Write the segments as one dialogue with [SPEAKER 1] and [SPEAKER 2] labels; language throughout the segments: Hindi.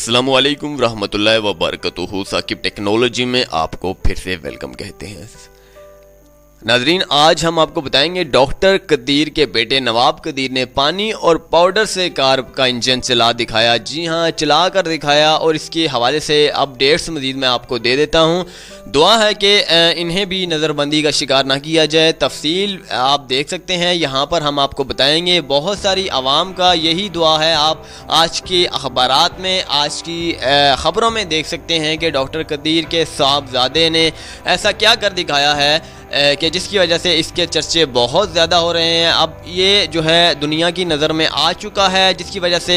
[SPEAKER 1] अस्सलामुअलैकुम रहमतुल्लाहि व बरकatuहू। साकिब टेक्नोलॉजी में आपको फिर से वेलकम कहते हैं। नाजरीन, आज हम आपको बताएंगे डॉक्टर कदीर के बेटे नवाब कदीर ने पानी और पाउडर से कार का इंजन चला दिखाया। जी हाँ, चला कर दिखाया और इसके हवाले से अपडेट्स मज़ीद मैं आपको दे देता हूँ। दुआ है कि इन्हें भी नज़रबंदी का शिकार ना किया जाए। तफसील आप देख सकते हैं, यहाँ पर हम आपको बताएंगे। बहुत सारी आवाम का यही दुआ है। आप आज के अखबारात में, आज की ख़बरों में देख सकते हैं कि डॉक्टर कदीर के साहबजादे ने ऐसा क्या कर दिखाया है कि जिसकी वजह से इसके चर्चे बहुत ज़्यादा हो रहे हैं। अब ये जो है दुनिया की नज़र में आ चुका है, जिसकी वजह से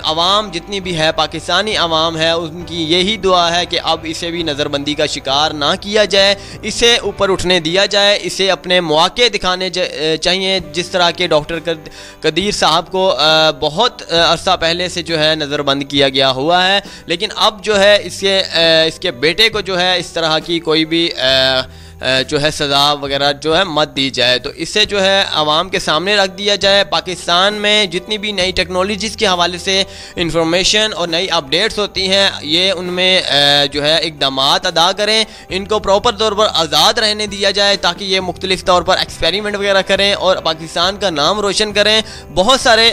[SPEAKER 1] आवाम जितनी भी है, पाकिस्तानी आवाम है, उनकी यही दुआ है कि अब इसे भी नज़रबंदी का शिकार ना किया जाए, इसे ऊपर उठने दिया जाए, इसे अपने मौके दिखाने चाहिए। जिस तरह के डॉक्टर कदीर साहब को बहुत अरसा पहले से जो है नज़रबंद किया गया हुआ है, लेकिन अब जो है इसके बेटे को जो है इस तरह की कोई भी जो है सज़ा वगैरह जो है मत दी जाए। तो इसे जो है आवाम के सामने रख दिया जाए। पाकिस्तान में जितनी भी नई टेक्नोलॉजीज़ के हवाले से इंफॉर्मेशन और नई अपडेट्स होती हैं, ये उनमें जो है इक़दामात अदा करें, इनको प्रॉपर तौर पर आज़ाद रहने दिया जाए ताकि ये मुख्तलिफ़ तौर पर एक्सपेरिमेंट वगैरह करें और पाकिस्तान का नाम रोशन करें। बहुत सारे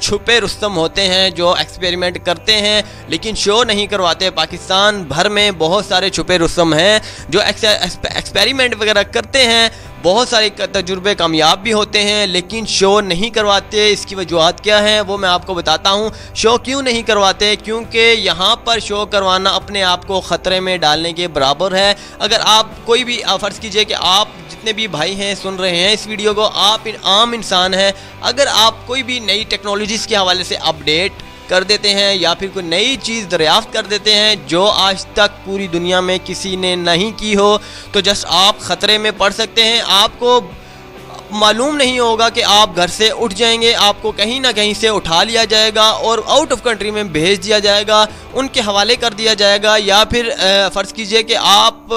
[SPEAKER 1] छुपे रुस्तम होते हैं जो एक्सपेरिमेंट करते हैं लेकिन शो नहीं करवाते। पाकिस्तान भर में बहुत सारे छुपे रुस्तम हैं जो एक्सपेरिमेंट वगैरह करते हैं। बहुत सारे तजुर्बे कामयाब भी होते हैं लेकिन शो नहीं करवाते। इसकी वजूहत क्या है वो मैं आपको बताता हूँ। शो क्यों नहीं करवाते? क्योंकि यहाँ पर शो करवाना अपने आप को ख़तरे में डालने के बराबर है। अगर आप कोई भी फ़र्ज़ कीजिए कि आप जितने भी भाई हैं सुन रहे हैं इस वीडियो को, आप आम इंसान हैं, अगर आप कोई भी नई टेक्नोलॉजीज़ के हवाले से अपडेट कर देते हैं या फिर कोई नई चीज़ दरियाफ्त कर देते हैं जो आज तक पूरी दुनिया में किसी ने नहीं की हो, तो जस्ट आप ख़तरे में पड़ सकते हैं। आपको मालूम नहीं होगा कि आप घर से उठ जाएंगे, आपको कहीं ना कहीं से उठा लिया जाएगा और आउट ऑफ कंट्री में भेज दिया जाएगा, उनके हवाले कर दिया जाएगा। या फिर फ़र्ज़ कीजिए कि आप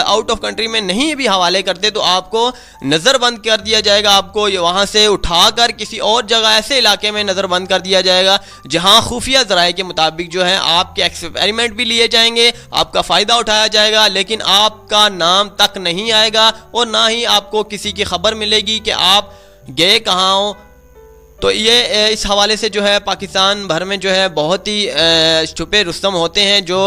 [SPEAKER 1] आउट ऑफ कंट्री में नहीं भी हवाले करते तो आपको नज़रबंद कर दिया जाएगा। आपको वहाँ से उठाकर किसी और जगह, ऐसे इलाके में नज़रबंद कर दिया जाएगा जहाँ खुफिया ज़राए के मुताबिक जो है आपके एक्सपेरिमेंट भी लिए जाएंगे, आपका फ़ायदा उठाया जाएगा, लेकिन आपका नाम तक नहीं आएगा और ना ही आपको किसी की खबर मिलेगी कि आप गए कहाँ हो। तो ये इस हवाले से जो है पाकिस्तान भर में जो है बहुत ही छुपे रुस्तम होते हैं जो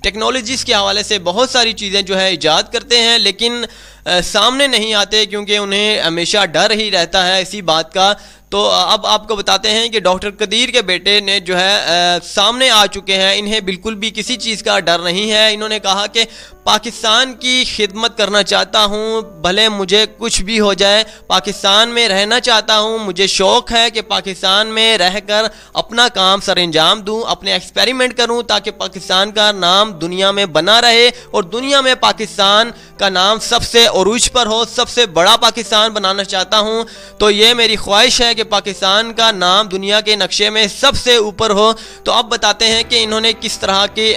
[SPEAKER 1] टेक्नोलॉजीज़ के हवाले से बहुत सारी चीज़ें जो है ईजाद करते हैं लेकिन सामने नहीं आते क्योंकि उन्हें हमेशा डर ही रहता है इसी बात का। तो अब आपको बताते हैं कि डॉक्टर कदीर के बेटे ने जो है सामने आ चुके हैं। इन्हें बिल्कुल भी किसी चीज़ का डर नहीं है। इन्होंने कहा कि पाकिस्तान की खिदमत करना चाहता हूँ, भले मुझे कुछ भी हो जाए, पाकिस्तान में रहना चाहता हूँ। मुझे शौक़ है कि पाकिस्तान में रहकर अपना काम सर अंजाम दूँ, अपने एक्सपेरिमेंट करूँ ताकि पाकिस्तान का नाम दुनिया में बना रहे और दुनिया में पाकिस्तान का नाम सबसे उरूज पर हो, सबसे बड़ा पाकिस्तान बनाना चाहता हूँ। तो ये मेरी ख्वाहिश है कि पाकिस्तान का नाम दुनिया के नक्शे में सबसे ऊपर हो। तो अब बताते हैं कि इन्होंने किस तरह के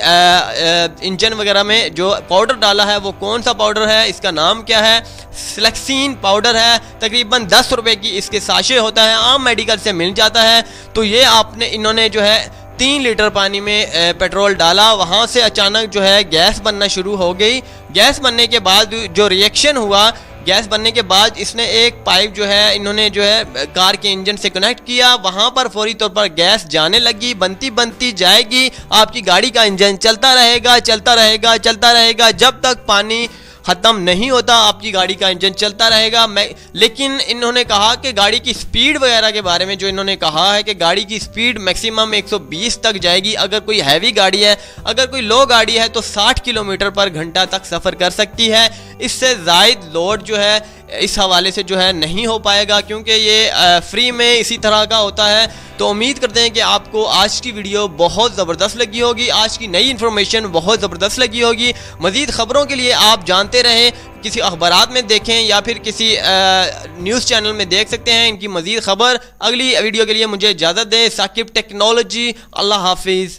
[SPEAKER 1] इंजन वगैरह में जो पाउडर डाला है वो कौन सा पाउडर है, इसका नाम क्या है। फ्लेक्सीन पाउडर है, तकरीबन 10 रुपए की इसके साशे होता है, आम मेडिकल से मिल जाता है। तो ये इन्होंने जो है 3 लीटर पानी में पेट्रोल डाला, वहाँ से अचानक जो है गैस बनना शुरू हो गई। गैस बनने के बाद जो रिएक्शन हुआ, गैस बनने के बाद इसने एक पाइप जो है इन्होंने जो है कार के इंजन से कनेक्ट किया, वहाँ पर फौरी तौर पर गैस जाने लगी, बनती बनती जाएगी। आपकी गाड़ी का इंजन चलता रहेगा, चलता रहेगा, चलता रहेगा, जब तक पानी ख़त्म नहीं होता आपकी गाड़ी का इंजन चलता रहेगा। लेकिन इन्होंने कहा कि गाड़ी की स्पीड वगैरह के बारे में जो इन्होंने कहा है कि गाड़ी की स्पीड मैक्सिमम 120 तक जाएगी। अगर कोई हैवी गाड़ी है, अगर कोई लो गाड़ी है तो 60 किलोमीटर पर घंटा तक सफ़र कर सकती है। इससे ज़ायद लोड जो है इस हवाले से जो है नहीं हो पाएगा क्योंकि ये फ्री में इसी तरह का होता है। तो उम्मीद करते हैं कि आपको आज की वीडियो बहुत ज़बरदस्त लगी होगी, आज की नई इन्फॉर्मेशन बहुत ज़बरदस्त लगी होगी। मज़ीद ख़बरों के लिए आप जानते रहें, किसी अखबारात में देखें या फिर किसी न्यूज़ चैनल में देख सकते हैं इनकी मज़ीद ख़बर। अगली वीडियो के लिए मुझे इजाज़त दें। साकिब टेक्नोलॉजी, अल्लाह हाफिज़।